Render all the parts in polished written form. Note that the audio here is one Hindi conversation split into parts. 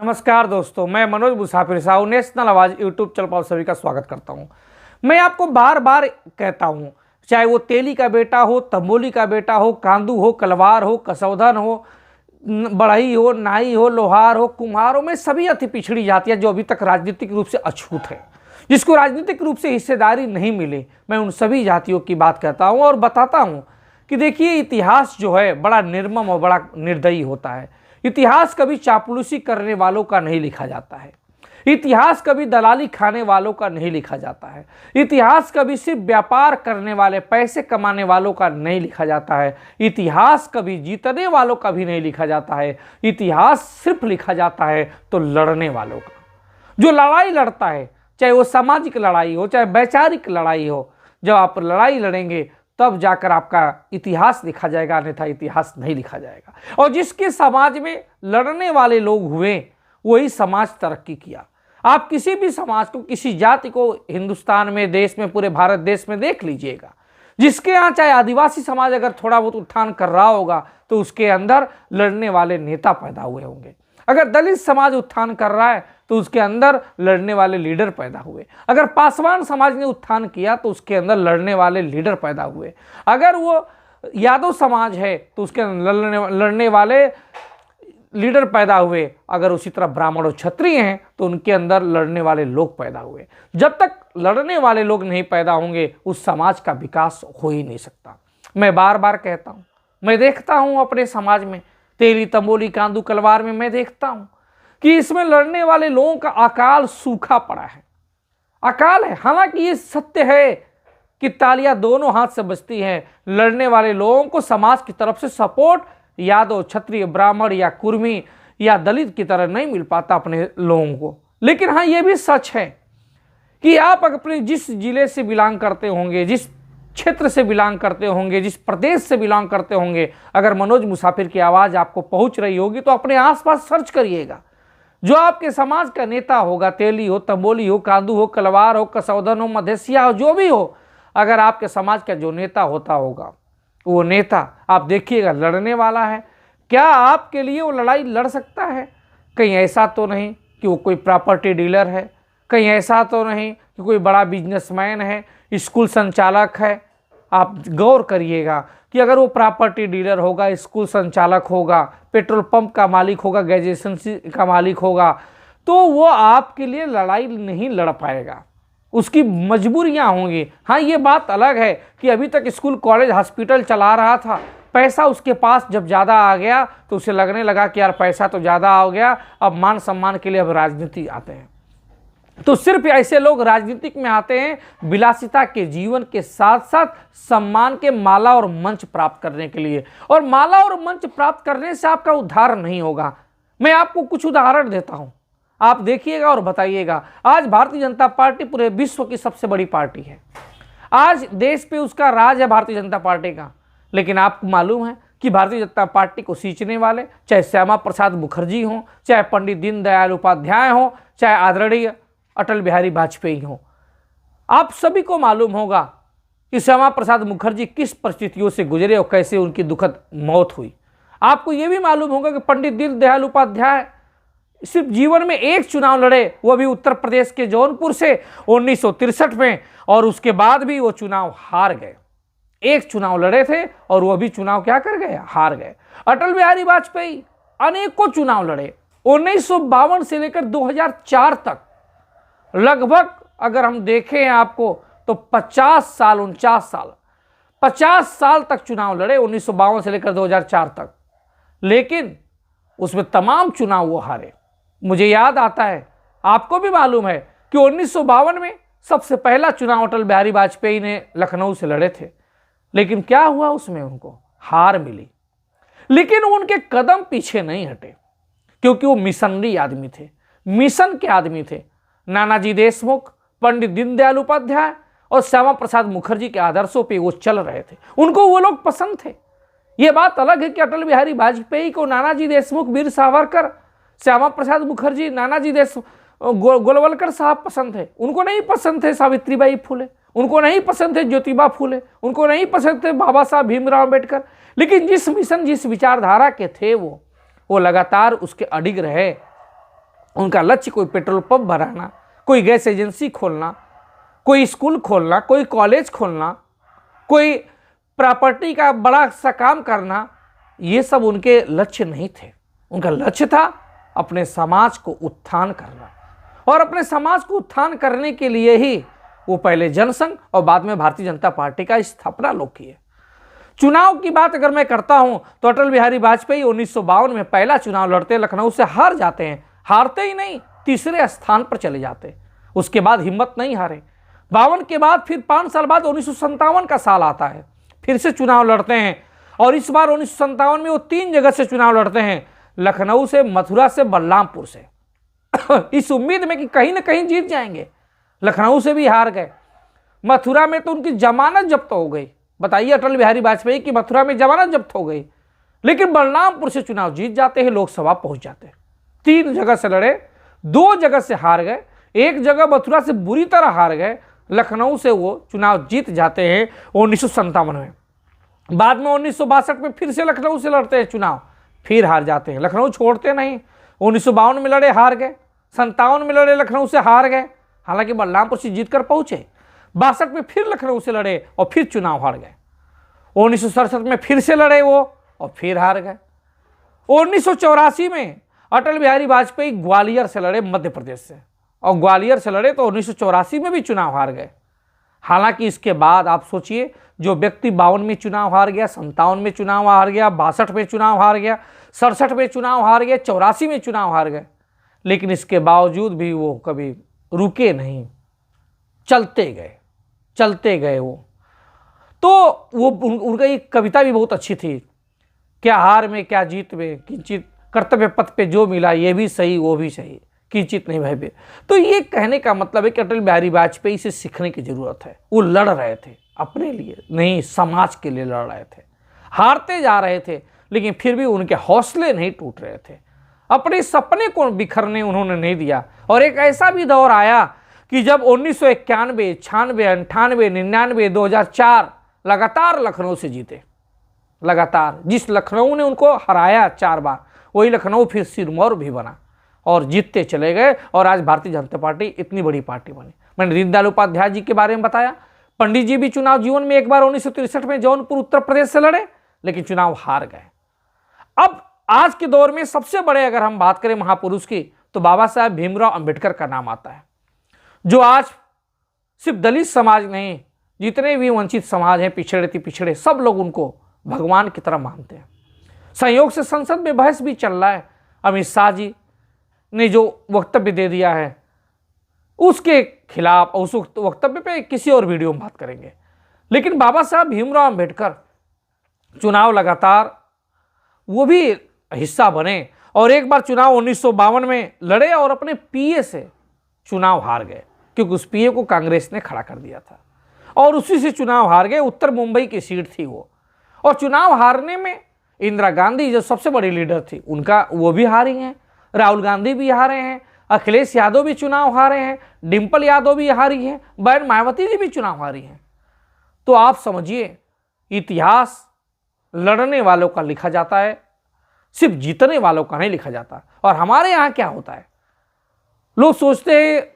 नमस्कार दोस्तों, मैं मनोज मुसाफिर साहू नेशनल आवाज यूट्यूब चैनल पर सभी का स्वागत करता हूं। मैं आपको बार बार कहता हूं, चाहे वो तेली का बेटा हो, तंबोली का बेटा हो, कांदू हो, कलवार हो, कसौधन हो, बढ़ई हो, नाई हो, लोहार हो, कुम्हार हो, में सभी अति पिछड़ी जातियां जो अभी तक राजनीतिक रूप से अछूत है, जिसको राजनीतिक रूप से हिस्सेदारी नहीं मिली, मैं उन सभी जातियों की बात करता हूँ और बताता हूँ कि देखिए, इतिहास जो है बड़ा निर्मम और बड़ा निर्दयी होता है। इतिहास कभी चापलूसी करने वालों का नहीं लिखा जाता है। इतिहास कभी दलाली खाने वालों का नहीं लिखा जाता है। इतिहास कभी सिर्फ व्यापार करने वाले, पैसे कमाने वालों का नहीं लिखा जाता है। इतिहास कभी जीतने वालों का भी नहीं लिखा जाता है। इतिहास सिर्फ लिखा जाता है तो लड़ने वालों का। जो लड़ाई लड़ता है, चाहे वो सामाजिक लड़ाई हो, चाहे वैचारिक लड़ाई हो, जब आप लड़ाई लड़ेंगे तब जाकर आपका इतिहास लिखा जाएगा, अन्यथा इतिहास नहीं लिखा जाएगा। और जिसके समाज में लड़ने वाले लोग हुए, वही समाज तरक्की किया। आप किसी भी समाज को, किसी जाति को हिंदुस्तान में, देश में, पूरे भारत देश में देख लीजिएगा, जिसके यहाँ चाहे आदिवासी समाज अगर थोड़ा बहुत उत्थान कर रहा होगा तो उसके अंदर लड़ने वाले नेता पैदा हुए होंगे। अगर दलित समाज उत्थान कर रहा है तो उसके अंदर लड़ने वाले लीडर पैदा हुए। अगर पासवान समाज ने उत्थान किया तो उसके अंदर लड़ने वाले लीडर पैदा हुए। अगर वो यादव समाज है तो उसके अंदर लड़ने वाले लीडर पैदा हुए। अगर उसी तरह ब्राह्मण और क्षत्रिय हैं तो उनके अंदर लड़ने वाले लोग पैदा हुए। जब तक लड़ने वाले लोग नहीं पैदा होंगे, उस समाज का विकास हो ही नहीं सकता। मैं बार बार कहता हूँ, मैं देखता हूँ अपने समाज में, तेली, तंबोली, कांदू, कलवार में मैं देखता हूं कि इसमें लड़ने वाले लोगों का अकाल सूखा पड़ा है। अकाल है। हालांकि ये सत्य है कि तालियां दोनों हाथ से बजती हैं। लड़ने वाले लोगों को समाज की तरफ से सपोर्ट यादव, क्षत्रिय, ब्राह्मण या कुर्मी या दलित की तरह नहीं मिल पाता अपने लोगों को। लेकिन हाँ, ये भी सच है कि आप अपने जिस जिले से बिलोंग करते होंगे, जिस क्षेत्र से बिलोंग करते होंगे, जिस प्रदेश से बिलोंग करते होंगे, अगर मनोज मुसाफिर की आवाज़ आपको पहुंच रही होगी तो अपने आसपास सर्च करिएगा। जो आपके समाज का नेता होगा, तेली हो, तंबोली हो, कांदू हो, कलवार हो, कसौधन हो, मधेसिया हो, जो भी हो, अगर आपके समाज का जो नेता होता होगा, वो नेता आप देखिएगा लड़ने वाला है। क्या आपके लिए वो लड़ाई लड़ सकता है? कहीं ऐसा तो नहीं कि वो कोई प्रॉपर्टी डीलर है, कहीं ऐसा तो नहीं कि कोई बड़ा बिजनेसमैन है, स्कूल संचालक है। आप गौर करिएगा कि अगर वो प्रॉपर्टी डीलर होगा, स्कूल संचालक होगा, पेट्रोल पंप का मालिक होगा, गैस एजेंसी का मालिक होगा, तो वो आपके लिए लड़ाई नहीं लड़ पाएगा। उसकी मजबूरियां होंगी। हाँ, ये बात अलग है कि अभी तक स्कूल, कॉलेज, हॉस्पिटल चला रहा था, पैसा उसके पास जब ज़्यादा आ गया तो उसे लगने लगा कि यार पैसा तो ज़्यादा आ गया, अब मान सम्मान के लिए अब राजनीति आते हैं। तो सिर्फ ऐसे लोग राजनीतिक में आते हैं विलासिता के जीवन के साथ साथ सम्मान के माला और मंच प्राप्त करने के लिए। और माला और मंच प्राप्त करने से आपका उद्धार नहीं होगा। मैं आपको कुछ उदाहरण देता हूं, आप देखिएगा और बताइएगा। आज भारतीय जनता पार्टी पूरे विश्व की सबसे बड़ी पार्टी है। आज देश पे उसका राज है भारतीय जनता पार्टी का। लेकिन आपको मालूम है कि भारतीय जनता पार्टी को सींचने वाले, चाहे श्यामा प्रसाद मुखर्जी हों, चाहे पंडित दीनदयाल उपाध्याय हों, चाहे आदरणीय अटल बिहारी वाजपेयी हो, आप सभी को मालूम होगा कि श्यामा प्रसाद मुखर्जी किस परिस्थितियों से गुजरे और कैसे उनकी दुखद मौत हुई। आपको यह भी मालूम होगा कि पंडित दीनदयाल उपाध्याय सिर्फ जीवन में एक चुनाव लड़े, वो भी उत्तर प्रदेश के जौनपुर से 1963 में, और उसके बाद भी वो चुनाव हार गए। एक चुनाव लड़े थे और वो भी चुनाव क्या कर गए? हार गए। अटल बिहारी वाजपेयी अनेकों चुनाव लड़े। 1952 से लेकर 2004 तक लगभग अगर हम देखें आपको तो 50 साल, 50 साल तक चुनाव लड़े, 1952 से लेकर 2004 तक। लेकिन उसमें तमाम चुनाव वो हारे। मुझे याद आता है, आपको भी मालूम है कि 1952 में सबसे पहला चुनाव अटल बिहारी वाजपेयी ने लखनऊ से लड़े थे। लेकिन क्या हुआ? उसमें उनको हार मिली। लेकिन उनके कदम पीछे नहीं हटे, क्योंकि वो मिशनरी आदमी थे, मिशन के आदमी थे। नानाजी देशमुख, पंडित दीनदयाल उपाध्याय और श्यामा प्रसाद मुखर्जी के आदर्शों पे वो चल रहे थे। उनको वो लोग पसंद थे। ये बात अलग है कि अटल बिहारी वाजपेयी को नानाजी देशमुख, वीर सावरकर, श्यामा प्रसाद मुखर्जी, नानाजी गोलवलकर साहब पसंद थे। उनको नहीं पसंद थे सावित्रीबाई फुले, उनको नहीं पसंद थे ज्योतिबा फुले, उनको नहीं पसंद थे बाबा साहब भीमराव अम्बेडकर। लेकिन जिस मिशन, जिस विचारधारा के थे वो लगातार उसके अडिग रहे। उनका लक्ष्य कोई पेट्रोल पंप बनाना, कोई गैस एजेंसी खोलना, कोई स्कूल खोलना, कोई कॉलेज खोलना, कोई प्रॉपर्टी का बड़ा सा काम करना, ये सब उनके लक्ष्य नहीं थे। उनका लक्ष्य था अपने समाज को उत्थान करना, और अपने समाज को उत्थान करने के लिए ही वो पहले जनसंघ और बाद में भारतीय जनता पार्टी का स्थापना लोग किए। चुनाव की बात अगर मैं करता हूं तो अटल बिहारी वाजपेयी 1952 में पहला चुनाव लड़ते, लखनऊ से हार जाते हैं। हारते ही नहीं, तीसरे स्थान पर चले जाते। उसके बाद हिम्मत नहीं हारे। 52 के बाद फिर 5 साल बाद 1957 का साल आता है, फिर से चुनाव लड़ते हैं, और इस बार 1957 में वो 3 जगह से चुनाव लड़ते हैं, लखनऊ से, मथुरा से, बलरामपुर से इस उम्मीद में कि कहीं ना कहीं जीत जाएंगे। लखनऊ से भी हार गए। मथुरा में तो उनकी जमानत जब्त हो गई। बताइए, अटल बिहारी वाजपेयी की मथुरा में जमानत जब्त हो गई, लेकिन बलरामपुर से चुनाव जीत जाते हैं, लोकसभा पहुंच जाते हैं। 3 जगह से लड़े, 2 जगह से हार गए, 1 जगह मथुरा से बुरी तरह हार गए, लखनऊ से वो चुनाव जीत जाते हैं 1957 में। बाद में 1962 में फिर से लखनऊ से लड़ते हैं चुनाव, फिर हार जाते हैं। लखनऊ छोड़ते नहीं। 1952 में लड़े, हार गए। 57 में लड़े, लखनऊ से हार गए, हालांकि बलरामपुर से जीतकर पहुंचे। 62 में फिर लखनऊ से लड़े और फिर चुनाव हार गए। 1967 में फिर से लड़े वो और फिर हार गए। 1984 में अटल बिहारी वाजपेयी ग्वालियर से लड़े, मध्य प्रदेश से, और ग्वालियर से लड़े तो 1984 में भी चुनाव हार गए। हालांकि इसके बाद आप सोचिए, जो व्यक्ति 52 में चुनाव हार गया, 57 में चुनाव हार गया, 62 में चुनाव हार गया, 67 में चुनाव हार गया, 84 में चुनाव हार गए, लेकिन इसके बावजूद भी वो कभी रुके नहीं, चलते गए वो। तो वो उनका एक कविता भी बहुत अच्छी थी, क्या हार में क्या जीत में, किंचित कर्तव्य पथ पे जो मिला, ये भी सही वो भी सही, किंचित नहीं भय। तो ये कहने का मतलब है कि अटल बिहारी वाजपेयी से सीखने की जरूरत है। वो लड़ रहे थे अपने लिए नहीं, समाज के लिए लड़ रहे थे। हारते जा रहे थे, लेकिन फिर भी उनके हौसले नहीं टूट रहे थे। अपने सपने को बिखरने उन्होंने नहीं दिया। और एक ऐसा भी दौर आया कि जब 1991, 96, 98, 99, 2004 लगातार लखनऊ से जीते। लगातार जिस लखनऊ ने उनको हराया 4 बार, वही लखनऊ फिर सिरमौर भी बना और जीतते चले गए। और आज भारतीय जनता पार्टी इतनी बड़ी पार्टी बनी। मैंने दीनदयाल उपाध्याय जी के बारे में बताया। पंडित जी भी चुनाव जीवन में एक बार 1963 में जौनपुर उत्तर प्रदेश से लड़े, लेकिन चुनाव हार गए। अब आज के दौर में सबसे बड़े अगर हम बात करें महापुरुष की, तो बाबा साहब भीमराव अंबेडकर का नाम आता है, जो आज सिर्फ दलित समाज नहीं, जितने भी वंचित समाज हैं, पिछड़े सब लोग उनको भगवान की तरह मानते हैं। संयोग से संसद में बहस भी चल रहा है। अमित शाह जी ने जो वक्तव्य दे दिया है उसके खिलाफ, उस वक्तव्य पे किसी और वीडियो में बात करेंगे। लेकिन बाबा साहब भीमराव अंबेडकर चुनाव लगातार वो भी हिस्सा बने, और एक बार चुनाव 1952 में लड़े और अपने पीए से चुनाव हार गए, क्योंकि उस पीए को कांग्रेस ने खड़ा कर दिया था, और उसी से चुनाव हार गए। उत्तर मुंबई की सीट थी वो, और चुनाव हारने में इंदिरा गांधी जो सबसे बड़ी लीडर थी उनका, वो भी हारी हैं। राहुल गांधी भी हारे हैं, अखिलेश यादव भी चुनाव हारे हैं, डिंपल यादव भी हारी हैं, बहन मायावती जी भी चुनाव हारी हैं। तो आप समझिए, इतिहास लड़ने वालों का लिखा जाता है, सिर्फ जीतने वालों का नहीं लिखा जाता। और हमारे यहाँ क्या होता है, लोग सोचते हैं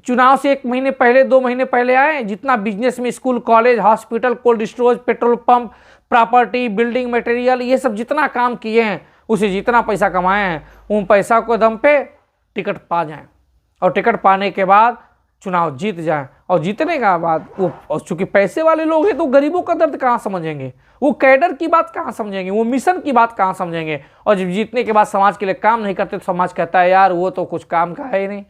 चुनाव से 1 महीने पहले, 2 महीने पहले आए, जितना बिजनेस में school, college, hospital, cold storage, petrol pump, property, building material, ये सब जितना काम किए हैं, उसे जितना पैसा कमाए हैं, उन पैसा को दम पे टिकट पा जाएं, और टिकट पाने के बाद चुनाव जीत जाएं, और जीतने के बाद वो, चूंकि पैसे वाले लोग हैं तो गरीबों का दर्द कहाँ समझेंगे, वो कैडर की बात कहाँ समझेंगे, वो मिशन की बात कहाँ समझेंगे। और जब जीतने के बाद समाज के लिए काम नहीं करते तो समाज कहता है यार वो तो कुछ काम का है ही नहीं,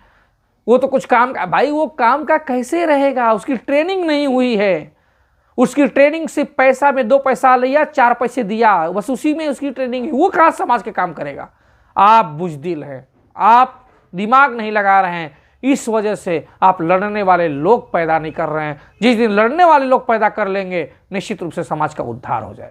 वो तो कुछ काम का। भाई वो काम का कैसे रहेगा, उसकी ट्रेनिंग नहीं हुई है। उसकी ट्रेनिंग से पैसा में 2 पैसा लिया, 4 पैसे दिया, बस उसी में उसकी ट्रेनिंग है, वो कहाँ समाज के काम करेगा। आप बुजदिल हैं, आप दिमाग नहीं लगा रहे हैं, इस वजह से आप लड़ने वाले लोग पैदा नहीं कर रहे हैं। जिस दिन लड़ने वाले लोग पैदा कर लेंगे, निश्चित रूप से समाज का उद्धार हो जाए।